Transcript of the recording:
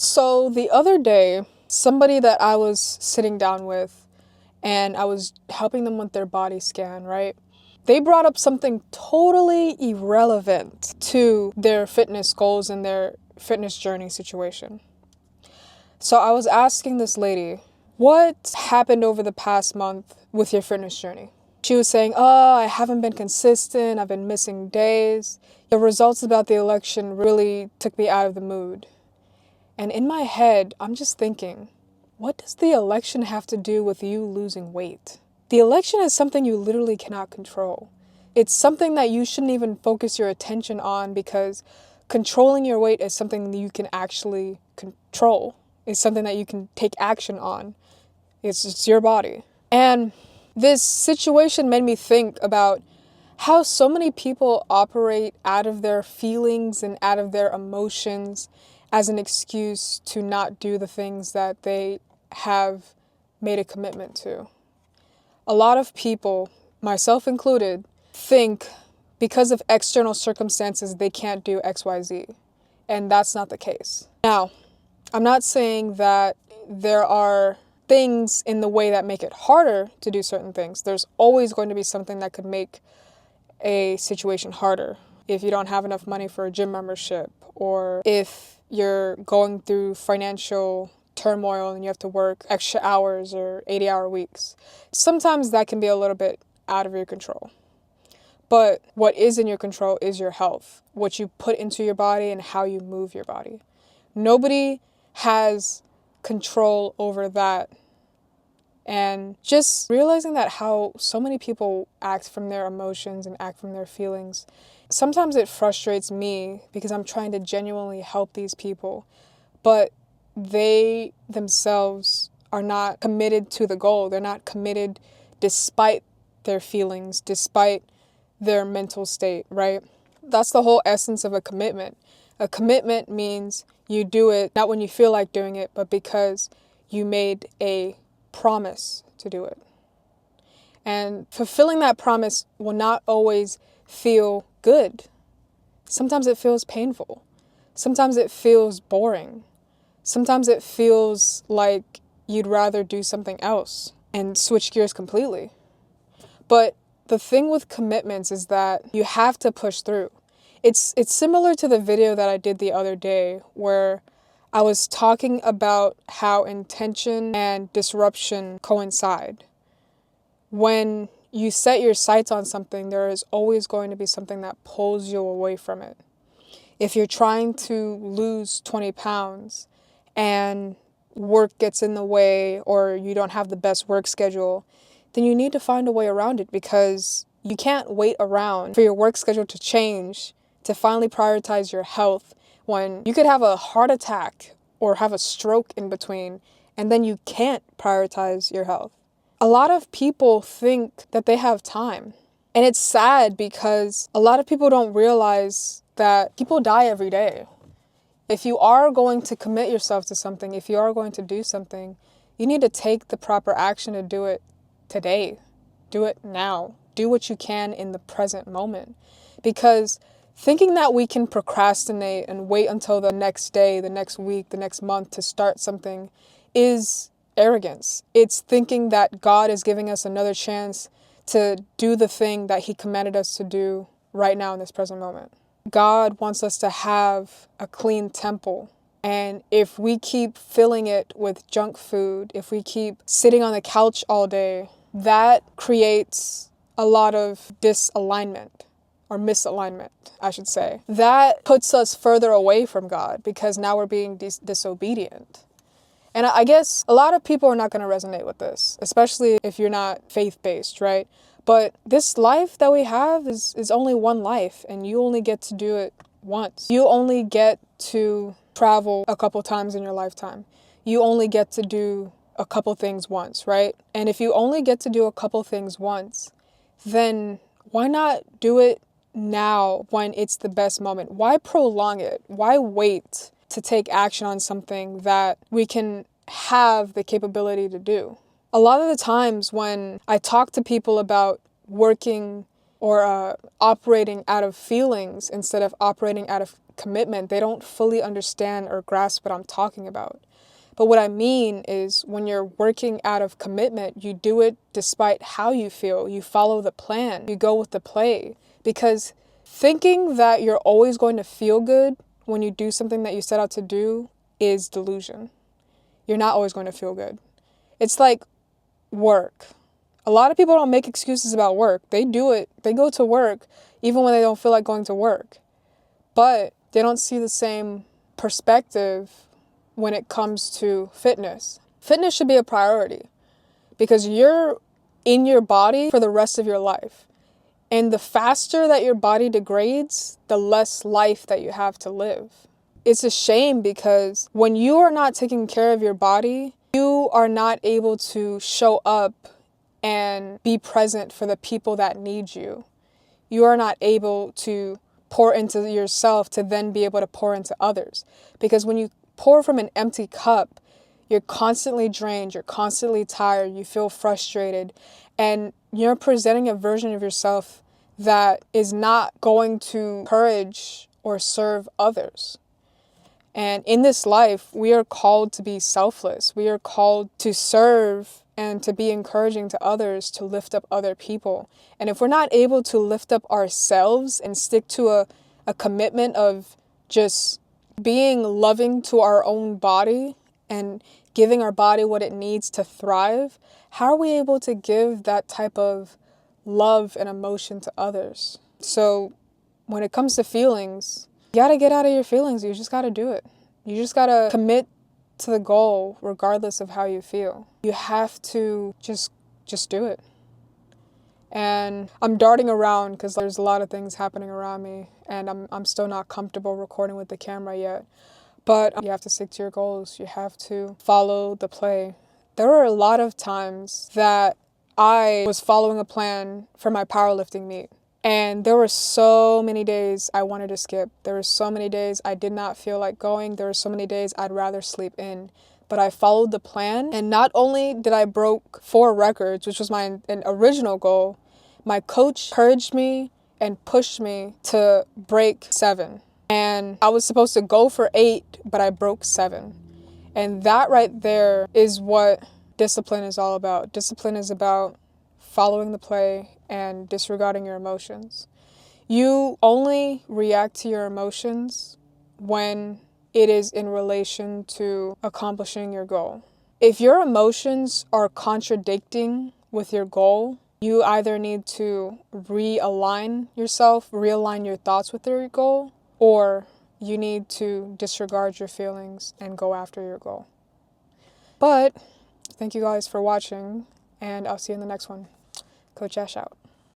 So the other day, somebody that I was sitting down with and I was helping them with their body scan, right? They brought up something totally irrelevant to their fitness goals and their fitness journey situation. So I was asking this lady, what happened over the past month with your fitness journey? She was saying, oh, I haven't been consistent. I've been missing days. The results about the election really took me out of the mood. And in my head, I'm just thinking, what does the election have to do with you losing weight? The election is something you literally cannot control. It's something that you shouldn't even focus your attention on because controlling your weight is something that you can actually control. It's something that you can take action on. It's your body. And this situation made me think about how so many people operate out of their feelings and out of their emotions as an excuse to not do the things that they have made a commitment to. A lot of people, myself included, think because of external circumstances they can't do XYZ. And that's not the case. Now, I'm not saying that there are things in the way that make it harder to do certain things. There's always going to be something that could make a situation harder. If you don't have enough money for a gym membership, or if you're going through financial turmoil and you have to work extra hours or 80-hour weeks. Sometimes that can be a little bit out of your control. But what is in your control is your health, what you put into your body and how you move your body. Nobody has control over that. And just realizing that how so many people act from their emotions and act from their feelings, sometimes it frustrates me because I'm trying to genuinely help these people, but they themselves are not committed to the goal. They're not committed despite their feelings, despite their mental state, right? That's the whole essence of a commitment. A commitment means you do it not when you feel like doing it, but because you made a promise to do it. And fulfilling that promise will not always feel good. Sometimes it feels painful. Sometimes it feels boring. Sometimes it feels like you'd rather do something else and switch gears completely. But the thing with commitments is that you have to push through. It's similar to the video that I did the other day where I was talking about how intention and disruption coincide. When you set your sights on something, there is always going to be something that pulls you away from it. If you're trying to lose 20 pounds and work gets in the way or you don't have the best work schedule, then you need to find a way around it because you can't wait around for your work schedule to change to finally prioritize your health when you could have a heart attack or have a stroke in between and then you can't prioritize your health. A lot of people think that they have time. And it's sad because a lot of people don't realize that people die every day. If you are going to commit yourself to something, if you are going to do something, you need to take the proper action to do it today. Do it now. Do what you can in the present moment. Because thinking that we can procrastinate and wait until the next day, the next week, the next month to start something is arrogance. It's thinking that God is giving us another chance to do the thing that He commanded us to do right now in this present moment. God wants us to have a clean temple. And if we keep filling it with junk food, if we keep sitting on the couch all day, that creates a lot of disalignment. Or misalignment, I should say. That puts us further away from God because now we're being disobedient. And I guess a lot of people are not going to resonate with this, especially if you're not faith-based, right? But this life that we have is only one life, and you only get to do it once. You only get to travel a couple times in your lifetime. You only get to do a couple things once, right? And if you only get to do a couple things once, then why not do it now when it's the best moment? Why prolong it? Why wait to take action on something that we can have the capability to do? A lot of the times when I talk to people about working or operating out of feelings instead of operating out of commitment, they don't fully understand or grasp what I'm talking about. But what I mean is when you're working out of commitment, you do it despite how you feel. You follow the plan. You go with the play. Because thinking that you're always going to feel good when you do something that you set out to do is delusion. You're not always going to feel good. It's like work. A lot of people don't make excuses about work. They do it. They go to work even when they don't feel like going to work. But they don't see the same perspective when it comes to fitness. Fitness should be a priority because you're in your body for the rest of your life. And the faster that your body degrades, the less life that you have to live. It's a shame because when you are not taking care of your body, you are not able to show up and be present for the people that need you. You are not able to pour into yourself to then be able to pour into others. Because when you pour from an empty cup, you're constantly drained, you're constantly tired, you feel frustrated, and you're presenting a version of yourself that is not going to encourage or serve others. And in this life, we are called to be selfless. We are called to serve and to be encouraging to others, to lift up other people. And if we're not able to lift up ourselves and stick to a commitment of just being loving to our own body and giving our body what it needs to thrive, how are we able to give that type of love and emotion to others? So when it comes to feelings, you gotta get out of your feelings. You just gotta do it. You just gotta commit to the goal regardless of how you feel. You have to just do it. And I'm darting around because there's a lot of things happening around me and I'm still not comfortable recording with the camera yet. But you have to stick to your goals. You have to follow the play. There were a lot of times that I was following a plan for my powerlifting meet. And there were so many days I wanted to skip. There were so many days I did not feel like going. There were so many days I'd rather sleep in. But I followed the plan. And not only did I broke 4 records, which was my original goal, my coach encouraged me and pushed me to break 7. And I was supposed to go for 8, but I broke 7. And that right there is what discipline is all about. Discipline is about following the play and disregarding your emotions. You only react to your emotions when it is in relation to accomplishing your goal. If your emotions are contradicting with your goal, you either need to realign yourself, realign your thoughts with your goal, or you need to disregard your feelings and go after your goal. But thank you guys for watching, and I'll see you in the next one. Coach Ash out.